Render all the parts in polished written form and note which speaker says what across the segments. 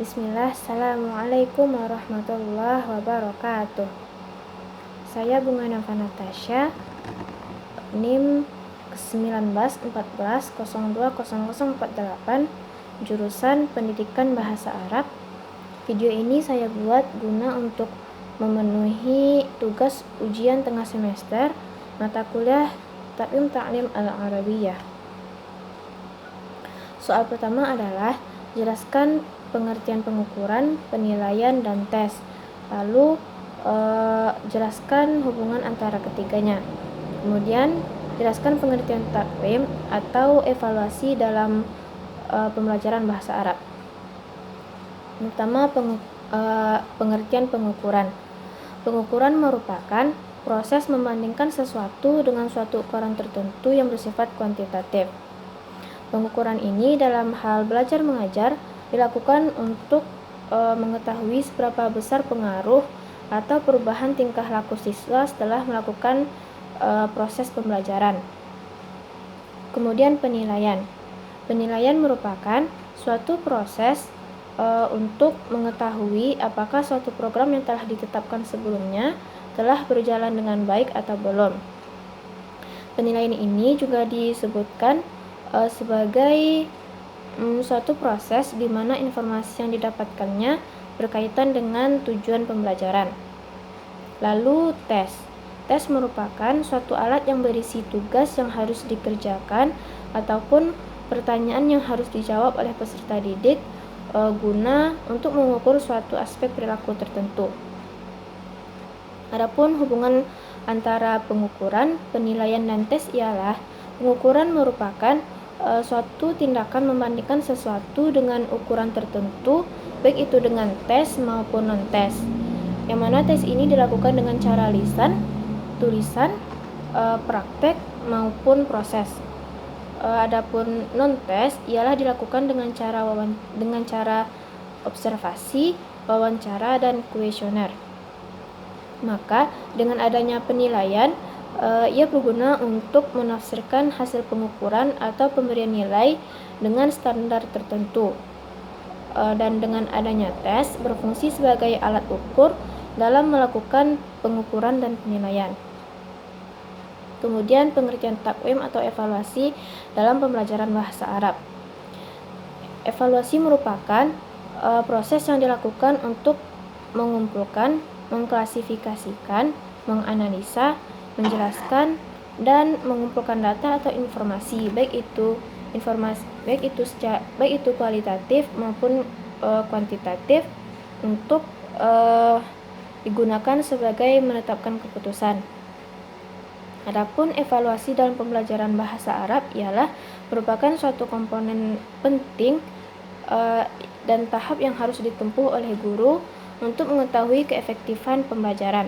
Speaker 1: Bismillah, Assalamualaikum warahmatullahi wabarakatuh. Saya Bunga Nafa Natasha, NIM 1914020048, jurusan Pendidikan Bahasa Arab. Video ini saya buat guna untuk memenuhi tugas ujian tengah semester mata kuliah Taklim Ta'lim Al-Arabiyah. Soal pertama adalah jelaskan pengertian pengukuran, penilaian, dan tes. Lalu jelaskan hubungan antara ketiganya. Kemudian jelaskan pengertian taklim atau evaluasi dalam pembelajaran bahasa Arab. Pertama, pengertian pengukuran. Pengukuran merupakan proses membandingkan sesuatu dengan suatu ukuran tertentu yang bersifat kuantitatif. Pengukuran ini dalam hal belajar mengajar dilakukan untuk mengetahui seberapa besar pengaruh atau perubahan tingkah laku siswa setelah melakukan proses pembelajaran. Kemudian penilaian. Penilaian merupakan suatu proses untuk mengetahui apakah suatu program yang telah ditetapkan sebelumnya telah berjalan dengan baik atau belum. Penilaian ini juga disebutkan sebagai suatu proses di mana informasi yang didapatkannya berkaitan dengan tujuan pembelajaran. Lalu tes. Tes merupakan suatu alat yang berisi tugas yang harus dikerjakan ataupun pertanyaan yang harus dijawab oleh peserta didik guna untuk mengukur suatu aspek perilaku tertentu. Adapun hubungan antara pengukuran, penilaian, dan tes ialah pengukuran merupakan suatu tindakan membandingkan sesuatu dengan ukuran tertentu, baik itu dengan tes maupun non-tes. Yang mana tes ini dilakukan dengan cara lisan, tulisan, praktek maupun proses. Adapun non-tes ialah dilakukan dengan cara observasi, wawancara, dan kuesioner. Maka dengan adanya penilaian, ia berguna untuk menafsirkan hasil pengukuran atau pemberian nilai dengan standar tertentu. Dan dengan adanya tes berfungsi sebagai alat ukur dalam melakukan pengukuran dan penilaian. Kemudian pengertian takwim atau evaluasi dalam pembelajaran bahasa Arab. Evaluasi merupakan proses yang dilakukan untuk mengumpulkan, mengklasifikasikan, menganalisa, menjelaskan, dan mengumpulkan data atau informasi, baik itu kualitatif maupun kuantitatif untuk digunakan sebagai menetapkan keputusan. Adapun evaluasi dalam pembelajaran bahasa Arab ialah merupakan suatu komponen penting dan tahap yang harus ditempuh oleh guru untuk mengetahui keefektifan pembelajaran.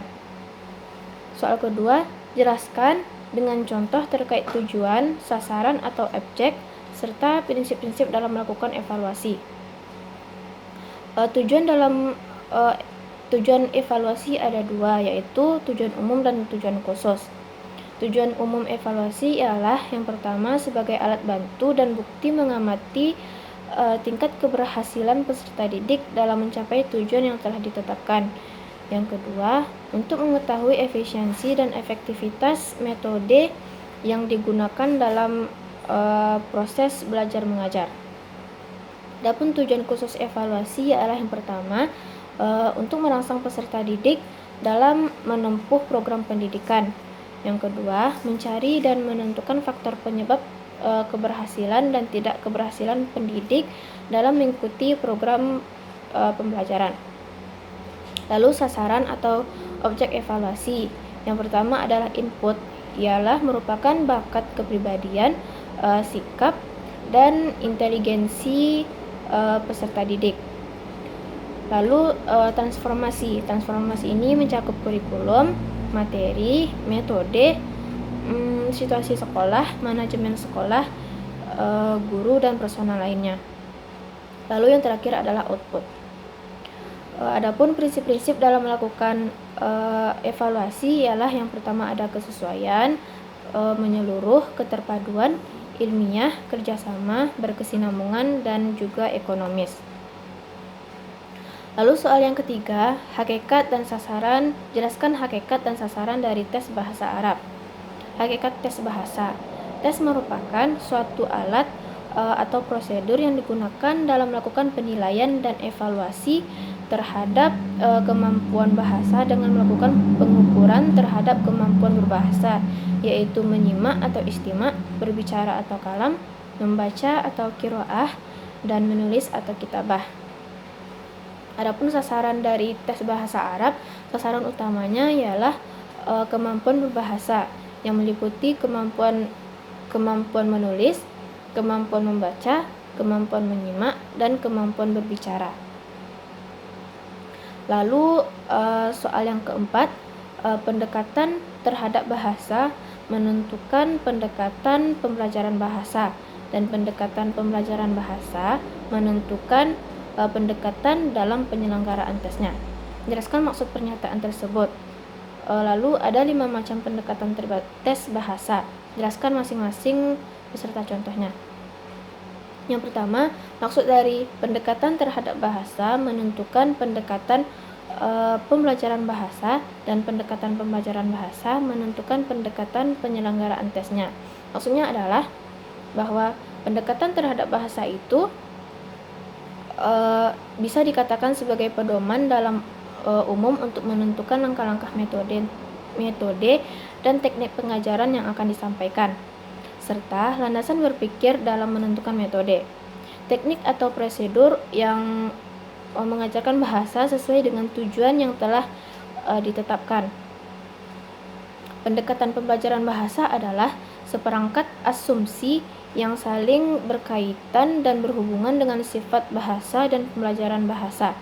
Speaker 1: Soal kedua, jelaskan dengan contoh terkait tujuan, sasaran atau objek, serta prinsip-prinsip dalam melakukan evaluasi. Tujuan evaluasi ada dua, yaitu tujuan umum dan tujuan khusus. Tujuan umum evaluasi ialah yang pertama sebagai alat bantu dan bukti mengamati tingkat keberhasilan peserta didik dalam mencapai tujuan yang telah ditetapkan. Yang kedua, untuk mengetahui efisiensi dan efektivitas metode yang digunakan dalam proses belajar mengajar. Adapun tujuan khusus evaluasi ialah yang pertama, untuk merangsang peserta didik dalam menempuh program pendidikan. Yang kedua, mencari dan menentukan faktor penyebab keberhasilan dan tidak keberhasilan pendidik dalam mengikuti program pembelajaran. Lalu sasaran atau objek evaluasi. Yang pertama adalah input, ialah merupakan bakat kepribadian, sikap, dan inteligensi peserta didik. Lalu transformasi. Transformasi ini mencakup kurikulum, materi, metode, situasi sekolah, manajemen sekolah, guru, dan personal lainnya. Lalu yang terakhir adalah output. Adapun prinsip-prinsip dalam melakukan evaluasi ialah yang pertama ada kesesuaian, menyeluruh, keterpaduan, ilmiah, kerjasama, berkesinambungan, dan juga ekonomis. Lalu soal yang ketiga, hakikat dan sasaran. Jelaskan hakikat dan sasaran dari tes bahasa Arab. Hakikat tes bahasa. Tes merupakan suatu alat atau prosedur yang digunakan dalam melakukan penilaian dan evaluasi terhadap kemampuan bahasa dengan melakukan pengukuran terhadap kemampuan berbahasa, yaitu menyimak atau istimak, berbicara atau kalam, membaca atau qiraah, dan menulis atau kitabah. Adapun sasaran dari tes bahasa Arab, sasaran utamanya ialah kemampuan berbahasa yang meliputi kemampuan menulis, kemampuan membaca, kemampuan menyimak, dan kemampuan berbicara. Lalu soal yang keempat, pendekatan terhadap bahasa menentukan pendekatan pembelajaran bahasa, dan pendekatan pembelajaran bahasa menentukan pendekatan dalam penyelenggaraan tesnya. Jelaskan maksud pernyataan tersebut. Lalu ada 5 macam pendekatan tes bahasa. Jelaskan masing-masing beserta contohnya. Yang pertama, maksud dari pendekatan terhadap bahasa menentukan pendekatan pembelajaran bahasa, dan pendekatan pembelajaran bahasa menentukan pendekatan penyelenggaraan tesnya. Maksudnya adalah bahwa pendekatan terhadap bahasa itu bisa dikatakan sebagai pedoman dalam umum untuk menentukan langkah-langkah metode dan teknik pengajaran yang akan disampaikan, serta landasan berpikir dalam menentukan metode, teknik atau prosedur yang mengajarkan bahasa sesuai dengan tujuan yang telah ditetapkan. Pendekatan pembelajaran bahasa adalah seperangkat asumsi yang saling berkaitan dan berhubungan dengan sifat bahasa dan pembelajaran bahasa.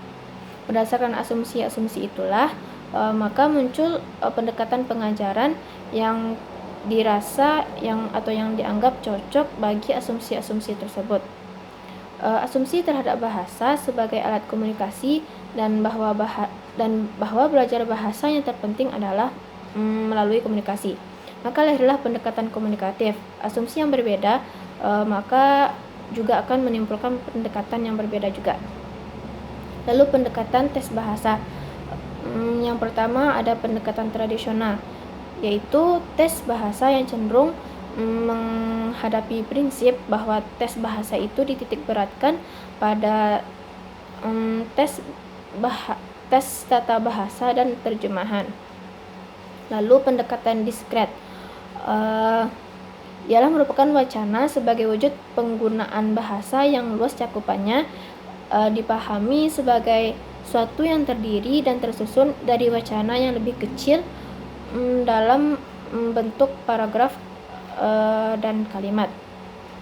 Speaker 1: Berdasarkan asumsi-asumsi itulah maka muncul pendekatan pengajaran yang dirasa yang dianggap cocok bagi asumsi-asumsi tersebut. Asumsi terhadap bahasa sebagai alat komunikasi dan bahwa belajar bahasa yang terpenting adalah melalui komunikasi. Maka lahirlah pendekatan komunikatif. Asumsi yang berbeda maka juga akan menimbulkan pendekatan yang berbeda juga. Lalu pendekatan tes bahasa. Yang pertama ada pendekatan tradisional, yaitu tes bahasa yang cenderung menghadapi prinsip bahwa tes bahasa itu dititik beratkan pada tes tata bahasa dan terjemahan. Lalu pendekatan diskret ialah merupakan wacana sebagai wujud penggunaan bahasa yang luas cakupannya, dipahami sebagai suatu yang terdiri dan tersusun dari wacana yang lebih kecil dalam bentuk paragraf dan kalimat.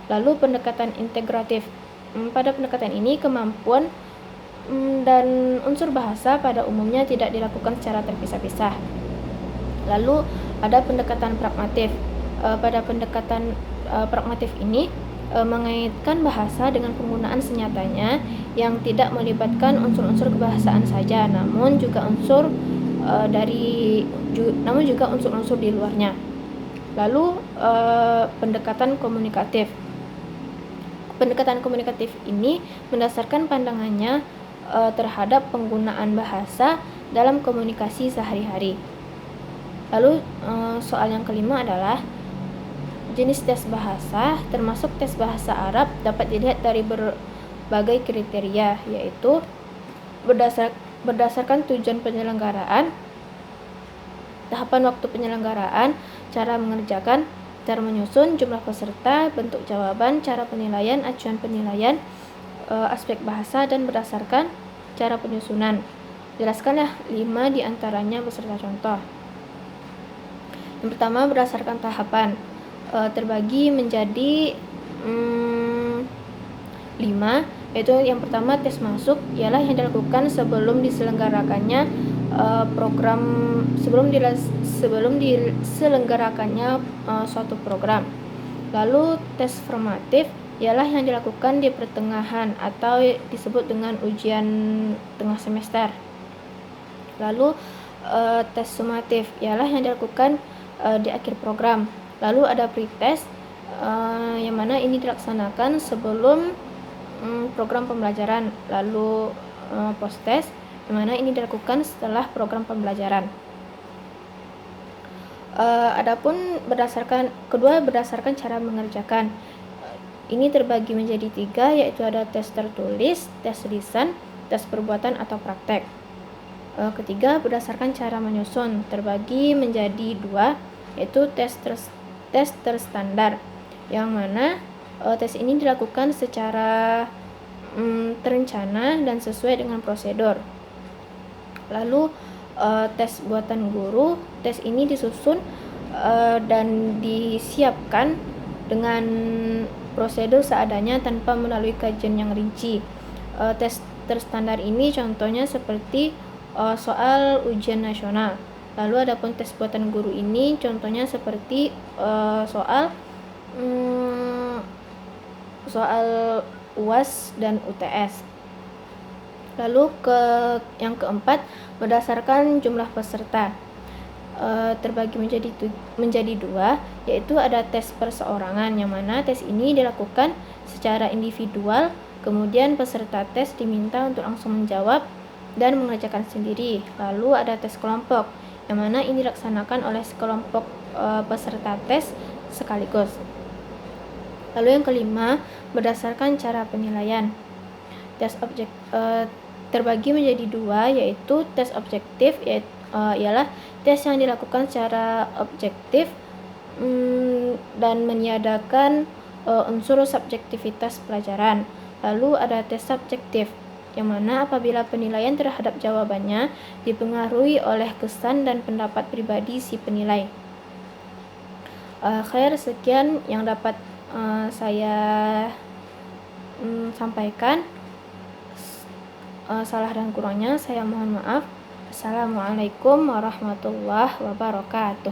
Speaker 1: Lalu pendekatan integratif. Pada pendekatan ini kemampuan dan unsur bahasa pada umumnya tidak dilakukan secara terpisah-pisah. Lalu ada pendekatan pragmatif. Pada pendekatan pragmatif ini mengaitkan bahasa dengan penggunaan senyatanya yang tidak melibatkan unsur-unsur kebahasaan saja, namun juga unsur di luarnya. Lalu pendekatan komunikatif. Pendekatan komunikatif ini mendasarkan pandangannya terhadap penggunaan bahasa dalam komunikasi sehari-hari. Lalu soal yang kelima adalah jenis tes bahasa, termasuk tes bahasa Arab dapat dilihat dari berbagai kriteria, yaitu berdasarkan tujuan penyelenggaraan, tahapan waktu penyelenggaraan, cara mengerjakan, cara menyusun, jumlah peserta, bentuk jawaban, cara penilaian, acuan penilaian, aspek bahasa, dan berdasarkan cara penyusunan. Jelaskanlah 5 diantaranya beserta contoh. Yang pertama berdasarkan tahapan, terbagi menjadi 5, yaitu yang pertama tes masuk ialah yang dilakukan sebelum diselenggarakannya suatu program. Lalu tes formatif ialah yang dilakukan di pertengahan atau disebut dengan ujian tengah semester. Lalu tes sumatif ialah yang dilakukan di akhir program. Lalu ada pretest yang mana ini dilaksanakan sebelum program pembelajaran. Lalu post test, di mana ini dilakukan setelah program pembelajaran. Adapun berdasarkan cara mengerjakan. Ini terbagi menjadi 3, yaitu ada tes tertulis, tes lisan, tes perbuatan atau praktek. Ketiga, berdasarkan cara menyusun, terbagi menjadi 2, yaitu tes terstandar, yang mana tes ini dilakukan secara terencana dan sesuai dengan prosedur. Lalu tes buatan guru, tes ini disusun dan disiapkan dengan prosedur seadanya tanpa melalui kajian yang rinci. Tes terstandar ini contohnya seperti soal ujian nasional. Lalu adapun tes buatan guru ini contohnya seperti soal UAS dan UTS. Lalu yang keempat, berdasarkan jumlah peserta, terbagi menjadi 2, yaitu ada tes perseorangan, yang mana tes ini dilakukan secara individual, kemudian peserta tes diminta untuk langsung menjawab dan mengerjakan sendiri. Lalu ada tes kelompok, yang mana ini dilaksanakan oleh sekelompok peserta tes sekaligus. Lalu yang kelima, berdasarkan cara penilaian, terbagi menjadi 2, yaitu tes objektif, ialah tes yang dilakukan secara objektif dan meniadakan unsur subjektivitas pelajaran. Lalu ada tes subjektif, yang mana apabila penilaian terhadap jawabannya dipengaruhi oleh kesan dan pendapat pribadi si penilai. Sekian yang dapat saya sampaikan. Salah dan kurangnya saya mohon maaf. Assalamualaikum warahmatullahi wabarakatuh.